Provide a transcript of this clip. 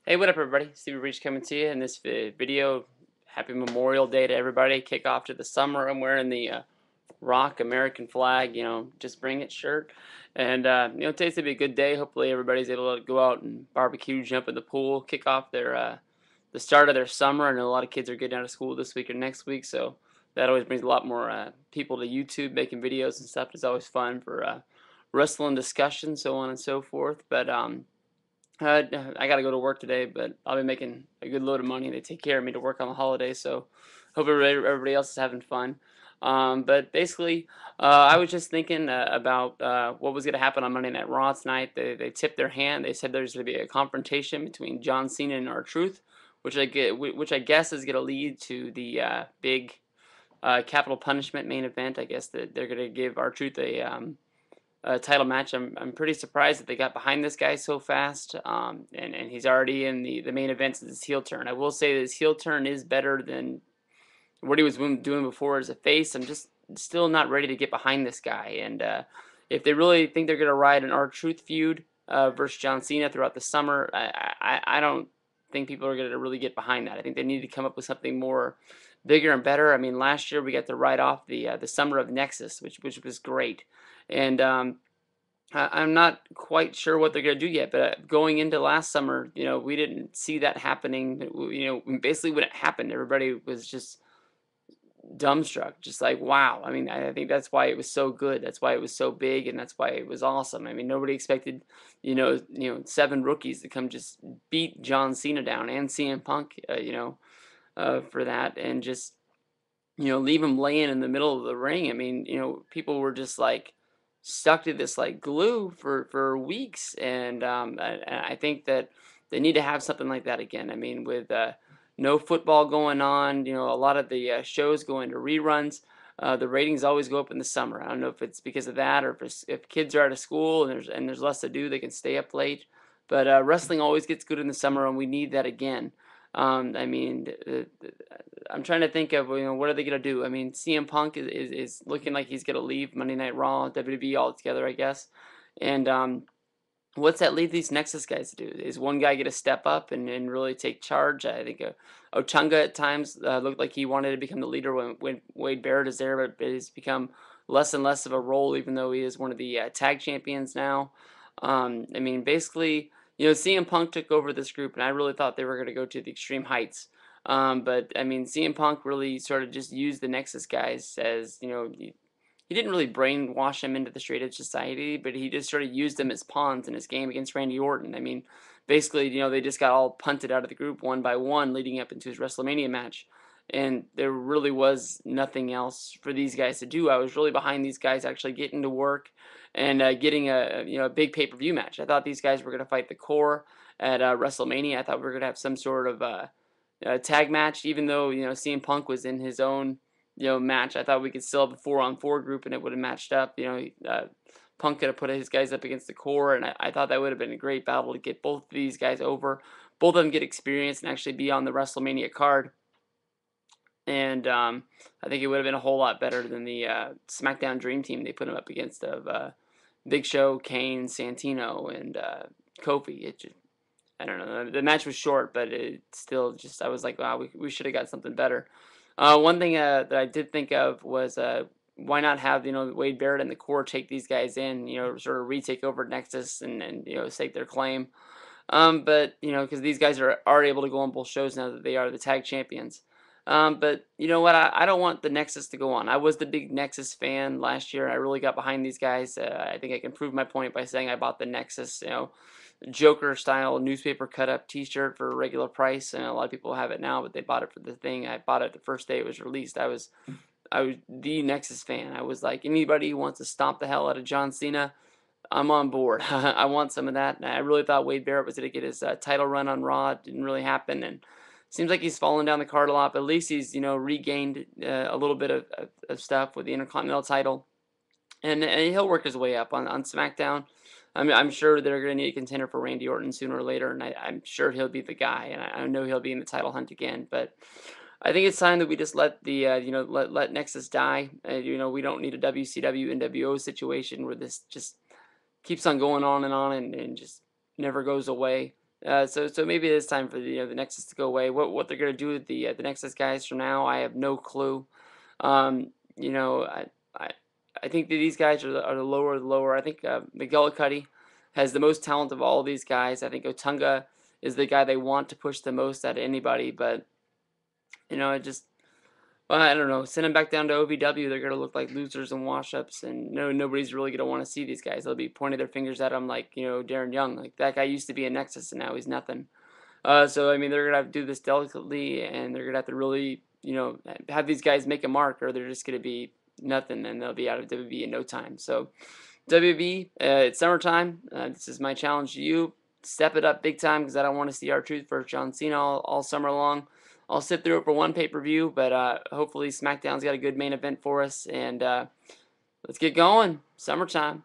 Hey, what up, everybody? steviebreech coming to you in this video. Happy Memorial Day to everybody. Kick off to the summer. I'm wearing the Rock American flag, just bring it shirt. And, today's going to be a good day. Hopefully, everybody's able to go out and barbecue, jump in the pool, kick off the start of their summer. I know a lot of kids are getting out of school this week or next week, so that always brings a lot more people to YouTube making videos and stuff. It's always fun for wrestling discussion, so on and so forth. But, I gotta go to work today, but I'll be making a good load of money. They take care of me to work on the holidays, so hope everybody else is having fun. But basically, I was just thinking about what was gonna happen on Monday Night Raw tonight. They tipped their hand. They said there's gonna be a confrontation between John Cena and R-Truth, which I guess is gonna lead to the big capital punishment main event. I guess that they're gonna give R-Truth a title match. I'm pretty surprised that they got behind this guy so fast, and he's already in the main event since his heel turn. I will say that his heel turn is better than what he was doing before as a face. I'm just still not ready to get behind this guy, and if they really think they're going to ride an R-Truth feud versus John Cena throughout the summer, I don't think people are going to really get behind that. I think they need to come up with something more bigger and better. I mean, last year we got to ride off the summer of Nexus, which was great. And I'm not quite sure what they're going to do yet, but going into last summer, we didn't see that happening. Basically when it happened, everybody was just dumbstruck, just like, wow. I mean, I think that's why it was so good. That's why it was so big, and that's why it was awesome. I mean, nobody expected, 7 rookies to come just beat John Cena down and CM Punk, for that, and just, leave him laying in the middle of the ring. I mean, people were just like stuck to this like glue for weeks, and I think that they need to have something like that again. I mean, with no football going on, a lot of the shows go into reruns. The ratings always go up in the summer. I don't know if it's because of that or if kids are out of school and there's less to do, they can stay up late. But wrestling always gets good in the summer, and we need that again. I mean, I'm trying to think of what are they gonna do. I mean, CM Punk is looking like he's gonna leave Monday Night Raw, WWE altogether, I guess. And what's that leave these Nexus guys to do? Is one guy gonna step up and really take charge? I think Ochunga at times looked like he wanted to become the leader when Wade Barrett is there, but it's become less and less of a role, even though he is one of the tag champions now. I mean, basically, CM Punk took over this group, and I really thought they were going to go to the extreme heights. But I mean, CM Punk really sort of just used the Nexus guys as, he didn't really brainwash them into the straight edge society, but he just sort of used them as pawns in his game against Randy Orton. I mean, basically, they just got all punted out of the group one by one leading up into his WrestleMania match. And there really was nothing else for these guys to do. I was really behind these guys actually getting to work and getting a big pay-per-view match. I thought these guys were going to fight the Core at WrestleMania. I thought we were going to have some sort of tag match, even though CM Punk was in his own match. I thought we could still have a 4-on-4 group and it would have matched up. Punk could have put his guys up against the Core, and I thought that would have been a great battle to get both of these guys over. Both of them get experience and actually be on the WrestleMania card. And I think it would have been a whole lot better than the SmackDown Dream Team they put him up against of Big Show, Kane, Santino, and Kofi. I don't know. The match was short, but it still just, I was like, wow, we should have got something better. One thing that I did think of was why not have Wade Barrett and the Core take these guys in, sort of retake over Nexus and stake their claim. But because these guys are able to go on both shows now that they are the tag champions. But you know what? I don't want the Nexus to go on. I was the big Nexus fan last year. I really got behind these guys. I think I can prove my point by saying I bought the Nexus, Joker style newspaper cut up T-shirt for a regular price, and a lot of people have it now, but they bought it for the thing. I bought it the first day it was released. I was the Nexus fan. I was like, anybody who wants to stomp the hell out of John Cena, I'm on board. I want some of that. And I really thought Wade Barrett was going to get his title run on Raw. It didn't really happen, and seems like he's fallen down the card a lot, but at least he's, regained a little bit of stuff with the Intercontinental title. And he'll work his way up on SmackDown. I'm sure they're going to need a contender for Randy Orton sooner or later, and I'm sure he'll be the guy, and I know he'll be in the title hunt again. But I think it's time that we just let the, let Nexus die. We don't need a WCW NWO situation where this just keeps on going on and just never goes away. So maybe it's time for the Nexus to go away. What they're gonna do with the Nexus guys from now, I have no clue. You know, I I think that these guys are the lower of the lower. I think McGillicuddy has the most talent of all of these guys. I think Otunga is the guy they want to push the most out of anybody, but it just well, I don't know. Send them back down to OVW. They're gonna look like losers and wash-ups, and nobody's really gonna want to see these guys. They'll be pointing their fingers at them like Darren Young, like that guy used to be a Nexus and now he's nothing. So I mean, they're gonna have to do this delicately, and they're gonna have to really have these guys make a mark, or they're just gonna be nothing, and they'll be out of WB in no time. So WB, it's summertime. This is my challenge to you. Step it up big time because I don't want to see R-Truth versus John Cena all summer long. I'll sit through it for one pay-per-view, but hopefully SmackDown's got a good main event for us, and let's get going. Summertime.